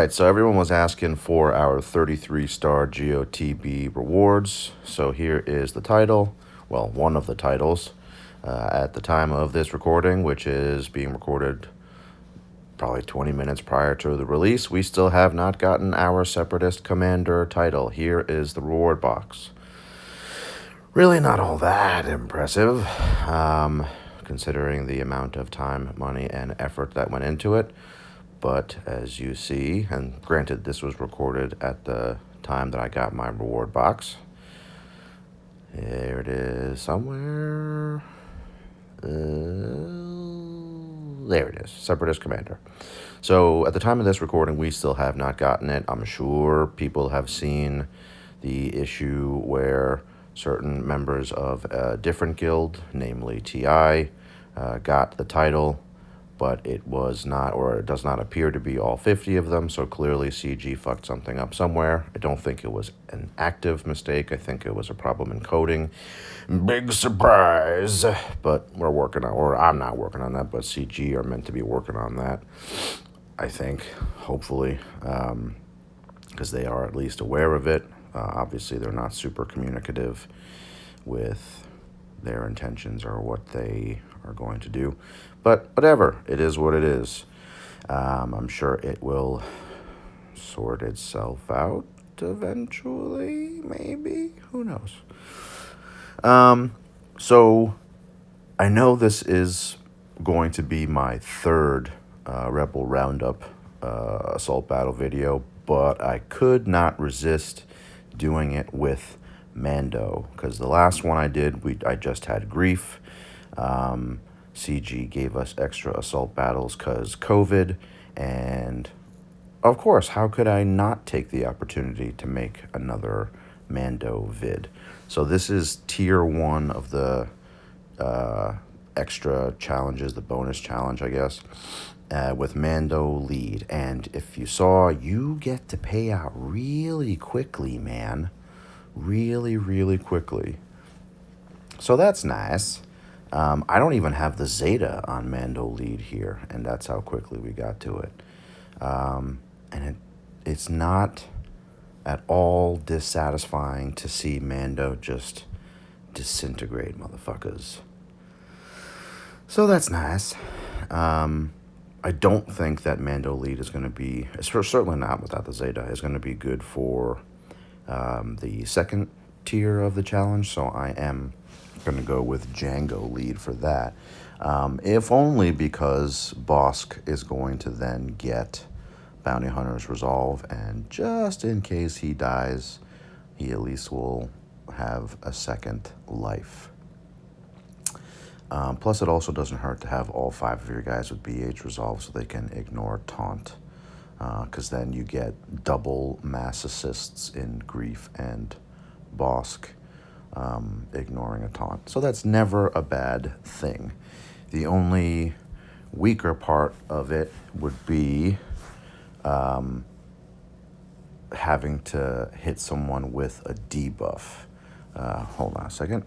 right, so everyone was asking for our 33-star GOTB rewards. So here is the title. Well, one of the titles. At the time of this recording, which is being recorded probably 20 minutes prior to the release, we still have not gotten our Separatist Commander title. Here is the reward box. Really not all that impressive, considering the amount of time, money, and effort that went into it. But as you see, and granted this was recorded at the time that I got my reward box. There it is somewhere. There it is, Separatist Commander. So at the time of this recording, we still have not gotten it. I'm sure people have seen the issue where certain members of a different guild, namely TI, got the title, but it was not, or it does not appear to be all 50 of them, so clearly CG fucked something up somewhere. I don't think it was an active mistake. I think it was a problem in coding. Big surprise! But we're working on, or I'm not working on that, but CG are meant to be working on that, I think, hopefully, because they are at least aware of it. Obviously, they're not super communicative with their intentions or what they are going to do. But whatever, it is what it is. I'm sure it will sort itself out eventually, maybe? Who knows? So I know this is going to be my third Rebel Roundup assault battle video, but I could not resist doing it with Mando, because the last one I did, I just had Greef. CG gave us extra assault battles because COVID, and of course, how could I not take the opportunity to make another Mando vid? So this is tier 1 of the extra challenges, the bonus challenge, I guess, with Mando lead. And if you saw, you get to pay out really quickly, man. Really, really quickly. So that's nice. I don't even have the Zeta on Mando lead here, and that's how quickly we got to it. And it's not at all dissatisfying to see Mando just disintegrate, motherfuckers. So that's nice. I don't think that Mando lead is going to be, certainly not without the Zeta, is going to be good for the second tier of the challenge, so I am going to go with Django lead for that. If only because Bosk is going to then get Bounty Hunter's Resolve, and just in case he dies, he at least will have a second life. Plus, it also doesn't hurt to have all 5 of your guys with BH Resolve so they can ignore Taunt, because then you get double mass assists in Greef and Bosk, ignoring a taunt. So that's never a bad thing. The only weaker part of it would be having to hit someone with a debuff. Hold on a second.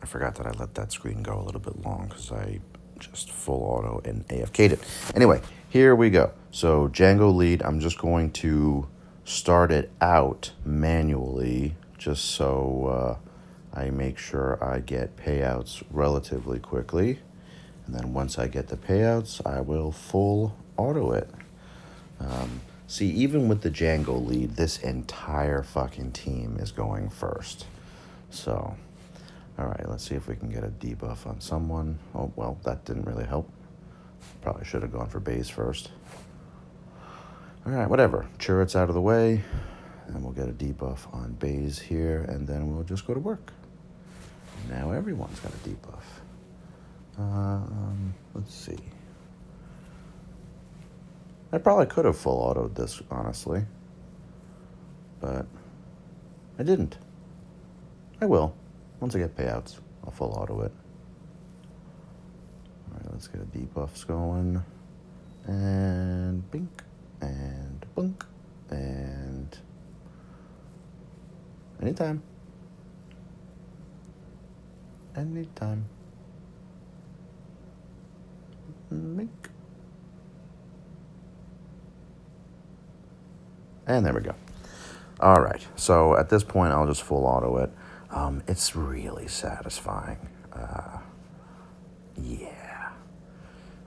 I forgot that I let that screen go a little bit long because I just full auto and AFK'd it. Anyway, here we go. So Django lead, I'm just going to start it out manually just so I make sure I get payouts relatively quickly. And then once I get the payouts, I will full auto it. See, even with the Django lead, this entire fucking team is going first. So, all right, let's see if we can get a debuff on someone. Oh, well, that didn't really help. Probably should have gone for Baze first. All right, whatever. Turret's out of the way, and we'll get a debuff on Baze here, and then we'll just go to work. Now everyone's got a debuff. Let's see. I probably could have full autoed this, honestly, but I didn't. I will. Once I get payouts, I'll full auto it. All right, let's get a debuffs going. And bink, and bunk, and anytime. Anytime. Bink. And there we go. All right. So at this point, I'll just full auto it. It's really satisfying. Yeah.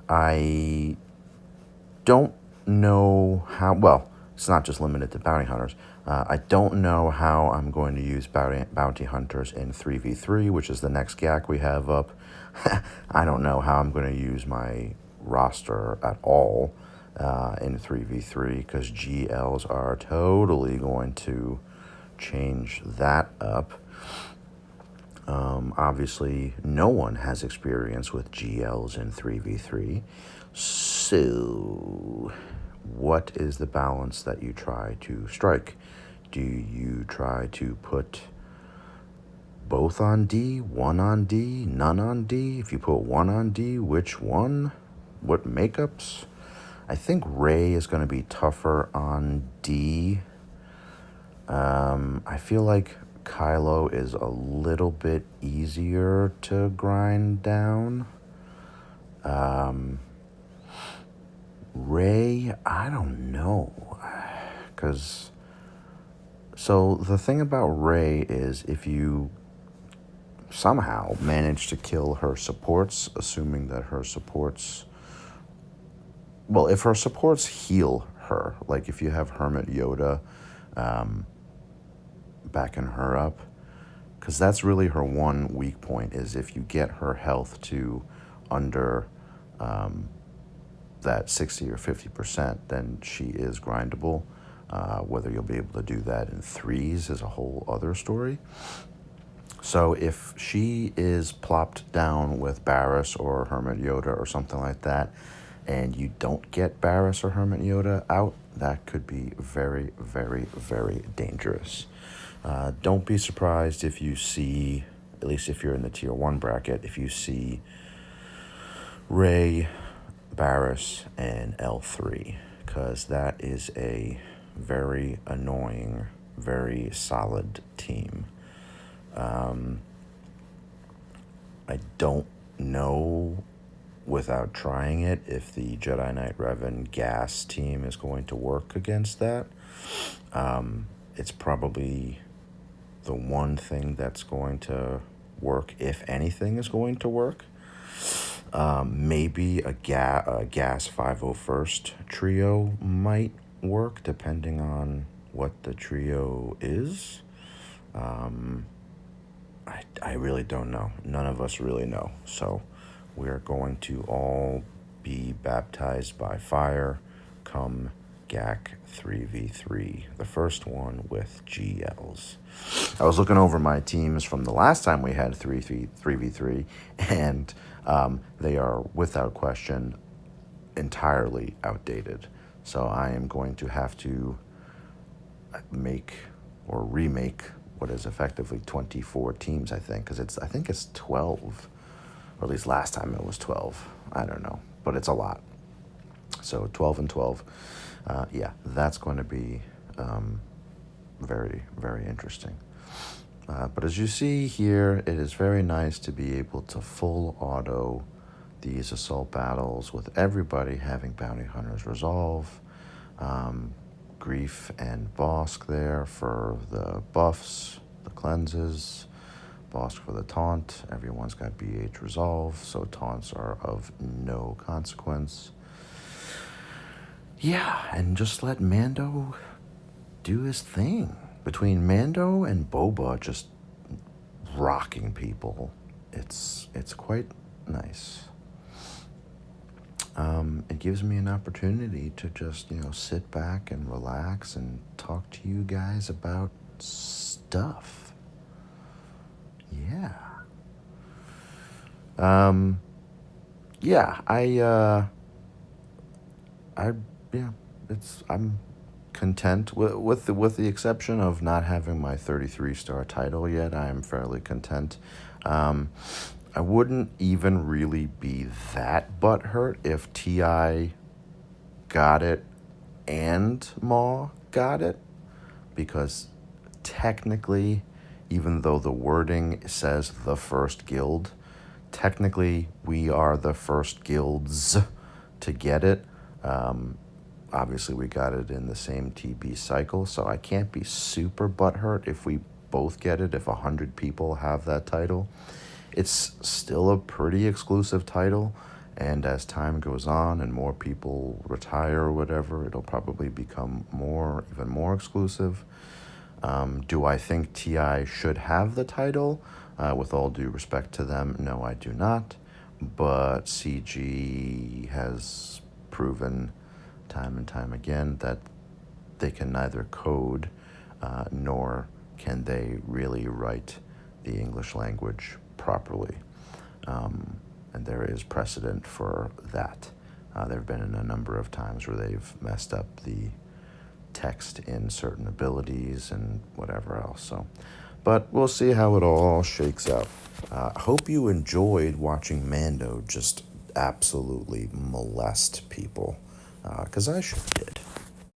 I don't know how. Well, it's not just limited to bounty hunters. I don't know how I'm going to use bounty hunters in 3v3, which is the next GAC we have up. I don't know how I'm going to use my roster at all in 3v3 because GLs are totally going to change that up. Obviously, no one has experience with GLs in 3v3. So, what is the balance that you try to strike? Do you try to put both on D, one on D, none on D? If you put one on D, which one? What makeups? I think Rey is going to be tougher on D. I feel like Kylo is a little bit easier to grind down. Rey, I don't know. So the thing about Rey is if you somehow manage to kill her supports, assuming that her supports... Well, if her supports heal her, like if you have Hermit Yoda backing her up, because that's really her one weak point, is if you get her health to under that 60 or 50%, then she is grindable. Whether you'll be able to do that in threes is a whole other story. So if she is plopped down with Barriss or Hermit Yoda or something like that, and you don't get Barriss or Hermit Yoda out, that could be very, very, very dangerous. Don't be surprised if you see, at least if you're in the tier 1 bracket, if you see Rey, Barriss, and L3, because that is a very annoying, very solid team. I don't know, without trying it, if the Jedi Knight Revan gas team is going to work against that. It's probably the one thing that's going to work, if anything is going to work. Maybe a gas 501st trio might work, depending on what the trio is. I really don't know. None of us really know. So we're going to all be baptized by fire come GAC 3v3, the first one with GLs. I was looking over my teams from the last time we had 3v3, and they are, without question, entirely outdated. So I am going to have to make or remake what is effectively 24 teams, I think, because I think it's 12, or at least last time it was 12. I don't know, but it's a lot. So 12 and 12. Yeah, that's going to be very, very interesting. But as you see here, it is very nice to be able to full auto these assault battles with everybody having bounty hunters resolve. Greef and Bosk there for the buffs, the cleanses. Bosk for the taunt. Everyone's got BH resolve, so taunts are of no consequence. Yeah, and just let Mando do his thing. Between Mando and Boba just rocking people, it's quite nice. It gives me an opportunity to just, sit back and relax and talk to you guys about stuff. Yeah. I'm content with the exception of not having my 33-star title yet. I am fairly content. I wouldn't even really be that butthurt if T.I. got it and Maw got it, because technically, even though the wording says the first guild, technically we are the first guilds to get it. obviously we got it in the same TB cycle, so I can't be super butthurt if we both get it, if 100 people have that title. It's still a pretty exclusive title, and as time goes on and more people retire or whatever, it'll probably become even more exclusive. Do I think TI should have the title? With all due respect to them, no, I do not. But CG has proven time and time again that they can neither code nor can they really write the English language properly. And there is precedent for that. There have been a number of times where they've messed up the text in certain abilities and whatever else. So, but we'll see how it all shakes out. I hope you enjoyed watching Mando just absolutely molest people, because I sure did.